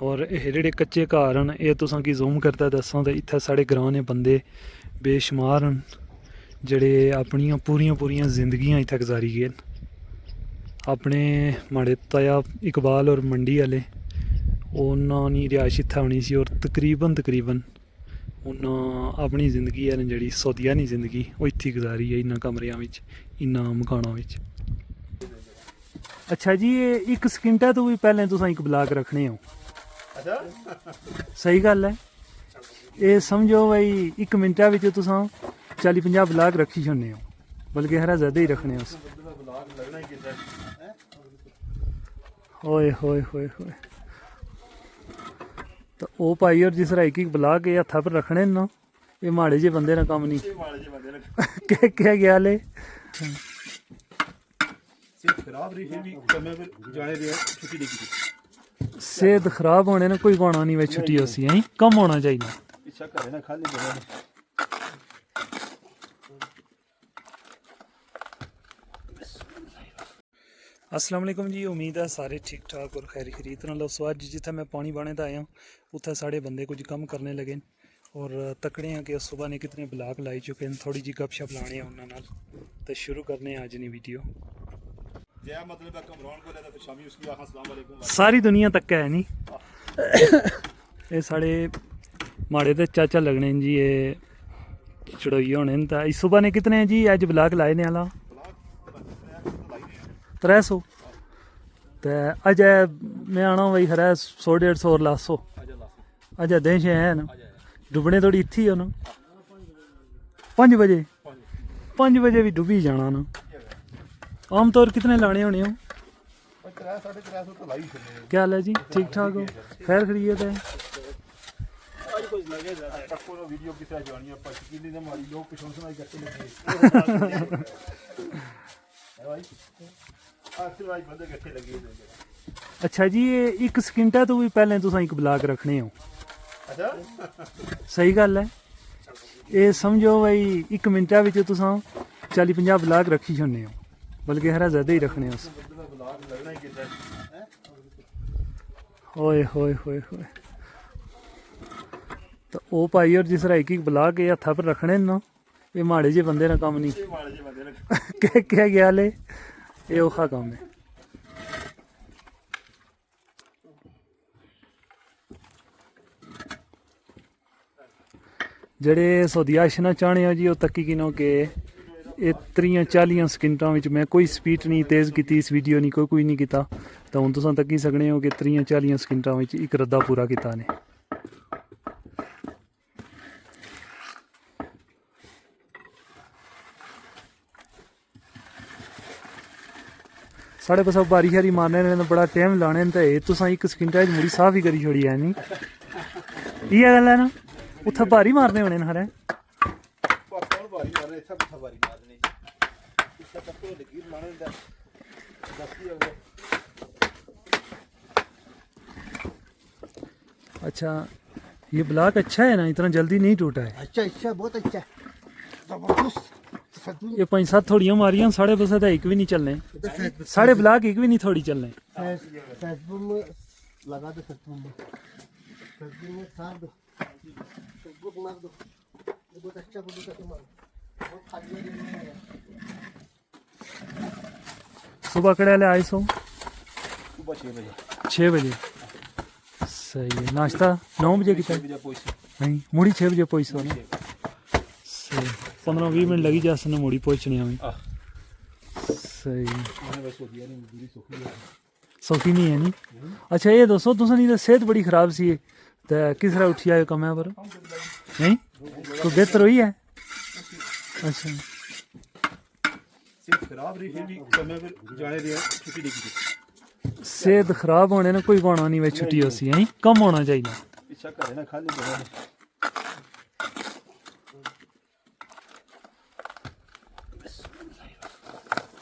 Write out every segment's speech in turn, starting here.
और ये जेह्ड़े कच्चे घर न ये तुसां की जूम करता दस्सां ते इत्थै साढ़े ग्रां दे बंदे बेशुमार न जेह्ड़े अपनियां पूरियां जिंदगियां इत्थै गुजारी गे न। अपने माड़े ताया इकबाल और मंडी आह्ले उन्हां दी रिहाइश इत्थै होनी सी और तकरीबन उन्हां अपनी जिंदगी है जेह्ड़ी सौदियानी जिंदगी ओह् इत्थै गुजारी है इन्हां कमरियां विच इन्हां मकानां विच। अच्छा जी ये एक सकिंटा तो भी पैह्लें तुसां इक ब्लाक रखने हो। सही गल है ये समझो भाई एक मिनटा बिच तुसां 40-50 ब्लाक रखी छड़ने हो बल्कि हरा ज्यादा ही रखने हो। होए होए होए होए तो ओ भाई और जिस तरह एक ब्लाक ये हत्था पर रखने ना ये माड़े जे बंदे ना कम नहीं क्या गया ले सेहत खराब होने ना कोई बाना नहीं वे छुट्टी होसी है कम होना चाहिए। अस्सलाम वालेकुम जी उम्मीद है सारे ठीक ठाक और खैर खरीद नाल सो अज जिथे मैं पानी बाने दा आया उत्थे साढ़े बंदे कुछ कम करने लगे और तकड़े हैं कि सुबह ने कितने ब्लाक लाई चुके हैं। थोड़ी जी गपशप लाने उन्होंने नाल तो शुरू करने अज नी वीडियो। सारी दुनिया तक है नी ये साढ़े माड़े ते चाचा लगने जी ये चढ़ोई होने तो सुबह ने कितने हैं जी अज ब्लाक लाए ने आला 300 तो अज मैं आना भाई खरा 100-150 और लासो अज देश है ना डुबने थोड़ी इत्थी हो ना 5 बजे भी डुबी जाना ना। आम तौर कितने लाने होने हो? 300-350 क्या हाल है जी ठीक ठाक हो खैर खरीद है। अच्छा जी ये एक सकिंटा तो भी पहले तुसां एक ब्लाक रखने हो। सही गल है ये समझो भाई एक मिनटा बिच तुसां 40-50 ब्लाक रखी छड़ने हो बल्कि हरा ज्यादा ही रखने हो। होए होए होए होए तो ओ भाई और जिस तरह एक ब्लाक ये हत्था पर रखने ना ये माड़े जे बंदे ना कम नहीं क्या गया ले ये औखा काम है। जेड़े सौदिया आशना चाहने हो जी वो तक्की गिनो कि 30-40 सकिंटां विच मैं कोई स्पीड नहीं तेज़ की इस वीडियो नहीं कोई नहीं किया तो हुण तुसां तक्की सकने हो कि 30-40 सकिंटां विच एक रद्दा पूरा किया ने। साढ़े पास बारी शारी मारने ने बड़ा टाइम लाने तो तुसां एक सकिंटा मुड़ी साफ ही करी छोड़ी है नी इ'यै गल्ल है ना उत्थे भारी मारने होने न खरे अच्छा ये ब्लॉक अच्छा है ना इतना जल्दी नहीं टूटा है। अच्छा बहुत अच्छा है जबरदस्त। ये 5-7 थोड़ियां मारियां साढ़े पास तो एक भी नहीं चलने साढ़े ब्लॉक एक भी नहीं थोड़ी चलने। फेसबुक में लगा दो फेसबुक में सार दो फेसबुक मार दो बहुत अच्छा बहुत खाली है। सुबह कड़े ले आए सो सुबह 6 बजे सही है नाश्ता 9 बजे कितना नहीं मुड़ी 6 बजे पहुँचो ना सही 15-20 मिनट लगी जा सने मुड़ी पहुँचने हमें सही सौखी नहीं है नी। अच्छा ये दोस्तों तुसें दी सेहत बड़ी खराब सी ते किस तरह उठी आए कम्मै पर नहीं तो बेहतर हुई है। अच्छा सेहत खराब होने ना कोई बाना नहीं वे छुट्टी होसी है कम होना चाहिए।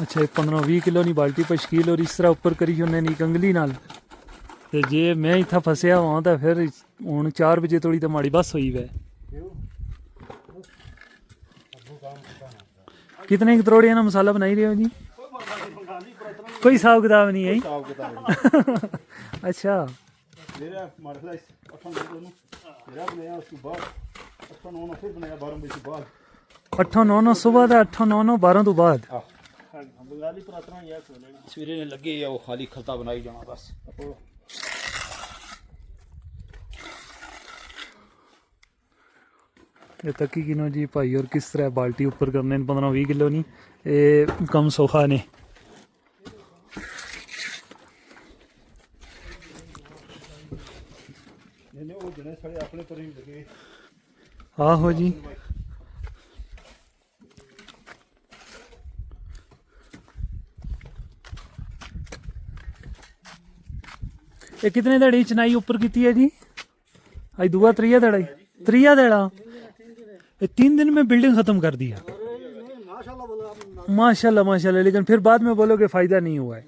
अच्छा 15-20 किलो नी बाल्टी पशकील और इस तरह ऊपर करी उन्हें नी कंगली नाल ते जे मैं इत्था फसया हुआ तो फिर हुण 4 बजे थोड़ी तो माड़ी बस हुई वै। कितने करोड़िया ना मसाला बनाई रहे हो जी? कोई हिसाब किताब नहीं है। अच्छा मेरा मरला 8-9 ਨੂੰ ਮੇਰਾ ਬਣਾਇਆ ਉਸ ਤੋਂ ਬਾਅਦ 8-9 ਫਿਰ ਬਣਾਇਆ 12 ਵਜੇ ਤੋਂ ਬਾਅਦ 8-9 ਸਵੇਰ ਦਾ 8-9 12 ਤੋਂ ਬਾਅਦ ਬੰਗਾਲੀ ਪੁਰਾਤਨਾ ਯਾਰ ਸਵੇਰੇ ਨੇ ਲੱਗੇ ਆ ਉਹ ਖਾਲੀ ਖਲਤਾ ਬਣਾਈ ਜਾਣਾ ਬਸ ये तक की किनो जी भाई और किस तरह बाल्टी ऊपर करने 15-20 किलो नहीं ये कम सौखा ने ਇਹਨੇ ਉਹ ਜਣੇ ਸਾਰੇ ਆਪਣੇ ਪਰ ਹੀ ਲੱਗੇ आहो जी ये कितने दड़ी चनाई ऊपर की है जी आज दुआ त्रिया दड़ा त्रिया दड़ा ये 3 दिन में बिल्डिंग खत्म कर दिया माशाल्लाह माशाल्लाह लेकिन फिर बाद में बोलोगे फायदा नहीं हुआ है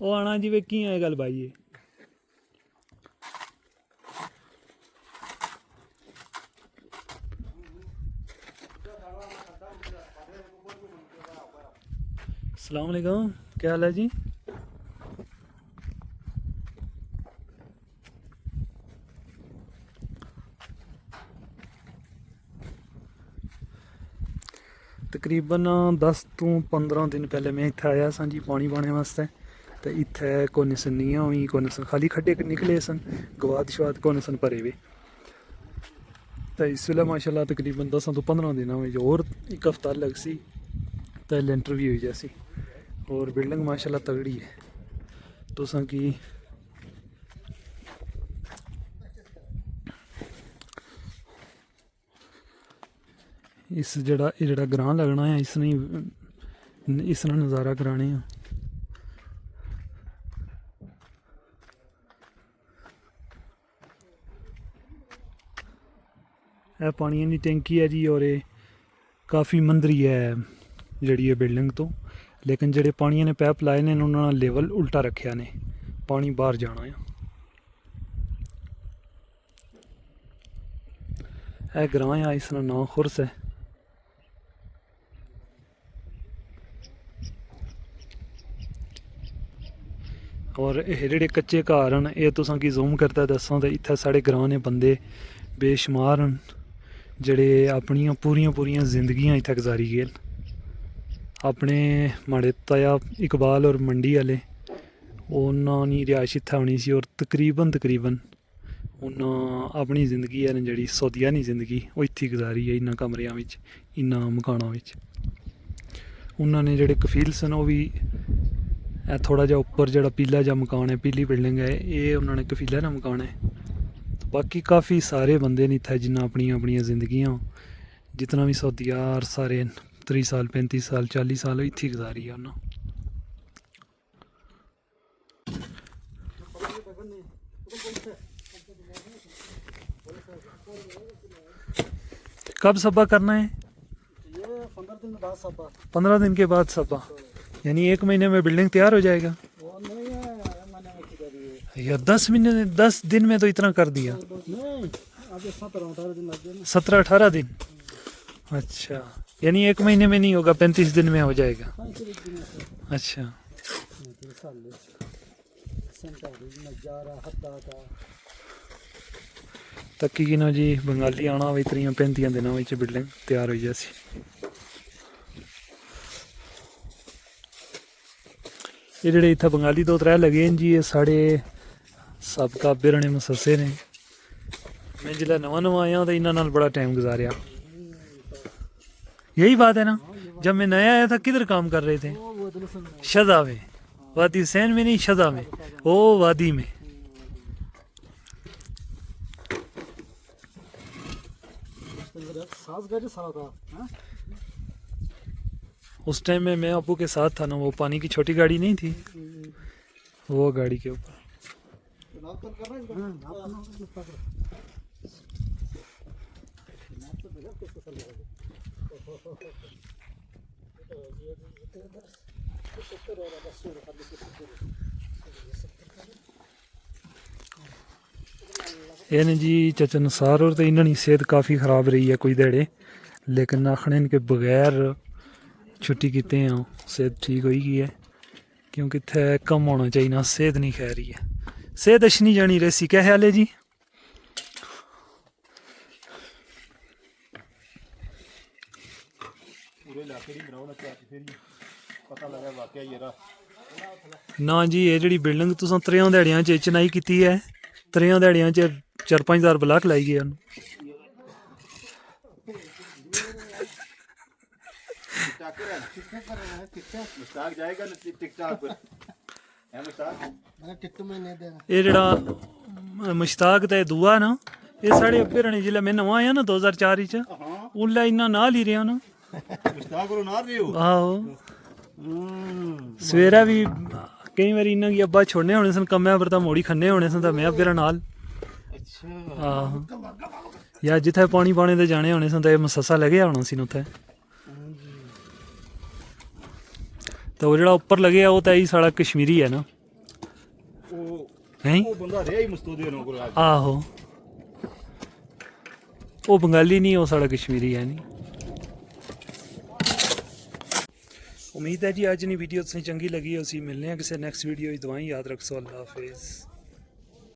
ਉਹ ਆਣਾ ਜਿਵੇਂ ਕੀ ਹੈ ਗੱਲ ਭਾਈ ਇਹ अस्सलाम वालेकुम क्या हाल है जी तकरीबन 10 ਤੋਂ 15 दिन पहले मैं इत्थे आया सा जी पानी पाने वास्ते तो इत्थे कोने सन नियां हुई कोने सन खाली खड्डे निकले सन गवाद शवाद कोने सन भरे हुए तो इस वेले माशाल्लाह तकरीबन 10 ਤੋਂ 15 दिन में और एक हफ्ता लग सी तो लेंटर भी हुई जैसी और बिल्डिंग माशाल्लाह तगड़ी है तुसां की इस जड़ा ग्रां लगना है इस नज़ारा कराने हैं यह पानी की टैंकी है जी और ये काफ़ी मंदरी है जड़ी बिल्डिंग तो लेकिन जेडे पानी ने पैप लाए ने उन्होंने लेवल उल्टा रखा ने पानी बाहर जाना है यह ग्रां है इसका नाम खुरस है और ये जेडे कच्चे घर हैं ये तुसां की जूम करता दसां तो इत्थे साढ़े ग्रां ने बंदे बेशुमार हैं जेडे अपनियां पूरियां जिंदगियां इत्थे गुजारी गए अपने माड़े ताया इकबाल और मंडी वाले उन्होंने रिहायश इत्थे होनी सी और तकरीबन उन्हें अपनी जिंदगी है जी सौदियानी जिंदगी वो इत्थे गुजारी है इन्होंने कमरिया इन्होंने मकानों उन्होंने जेडे कफील सन वो भी थोड़ा जा ऊपर जो पीला जा मकान है पीली बिल्डिंग है ये उन्होंने कफीला ना मकान है तो बाकी काफ़ी सारे बंदे ने इत्थे जिन्हें अपनियां जिंदगियां जितना भी सौदिया सारे 30 साल 35 साल 40 साल इत्थे गुजारी है उन्होंने कब सब्बा करना है? ये 15 दिन बाद सब्बा 15 दिन के बाद सब्बा यानी 1 महीने में बिल्डिंग तैयार हो जाएगा। वो नहीं है मैंने की यार 10 दिन में तो इतना कर दिया। नहीं अभी 17-18 दिन लग गए 17-18 दिन अच्छा यानी 1 महीने में नहीं होगा 35 दिन में हो जाएगा। अच्छा तकी गिनो जी बंगाली आना हो 30-35 दिनों में बिल्डिंग तैयार हो जासी। ये जेडे इत्थे बंगाली 2-3 लगे हैं जी ये साढ़े सबका बिरने मससे ने मैं जिला नवा आया तो इन्होंने बड़ा टाइम गुजारिया। यही बात है ना जब मैं नया आया था किधर काम कर रहे थे? शदा में वादी हुसैन में नहीं शदा में ओ वादी में। उस टाइम में मैं अबू के साथ था ना वो पानी की छोटी गाड़ी नहीं थी वो गाड़ी के ऊपर यानी जी चाचा नसार और तो इन्होंने सेहत काफ़ी ख़राब रही है कोई देड़े लेकिन आखने इनके बगैर छुट्टी किते हैं सेहत ठीक हो गई है क्योंकि इत्थै कम होना चाहिए, सेहत नहीं खै रही है, सेहत अच्छी नहीं जानी रेसी। क्या ख्याल है जी? पूरे इलाके की बनाओ ना क्या फिर पता लगा वाकई ये रहा ना जी, ये जी बिल्डिंग तुम 3 दिहाड़ियां च चनाई की है, 3 दिहाड़ियां च 4-5 हज़ार ब्लाक लाई गए। मुश्ताक जाएगा ना टिकटॉक पर है मुश्ताक मैं टिकट में नहीं दे रहा। ये जेड़ा मुश्ताक ते दूआ ना, ये साढ़े अब्बे रने जिसलै मैं नवां आया ना 2004 च, उसलै इन्ना नाल ही रेहा ना। मुश्ताक को ना रहे हो आहो, सवेरे भी केईं बारी इन्ना गी अब्बा छोड़ने होने सन कम्मै पर, तां मोड़ी खन्ने होने सन, तां मैं अब्बे नाल। अच्छा आहो, या जित्थै पानी पाने ते जाने होने सन, तां एह् मसस्सा लग्गेआ होना सी उत्थै। तो वो जेड़ा उप्पर लग्गेआ ओह् तां ई साढ़ा कश्मीरी है ना। हैं? वो बंदा रहा ही मुस्तूदी होने को आज आहो, वो बंगाली नहीं, वो साढ़ा कश्मीरी है नहीं। उम्मीद है जी अज नी वीडियो तुसें चंगी लगी, उसी मिलने हैं किसी नैक्सट वीडियो। दुआएं याद रखो। अल्लाह हाफिज़।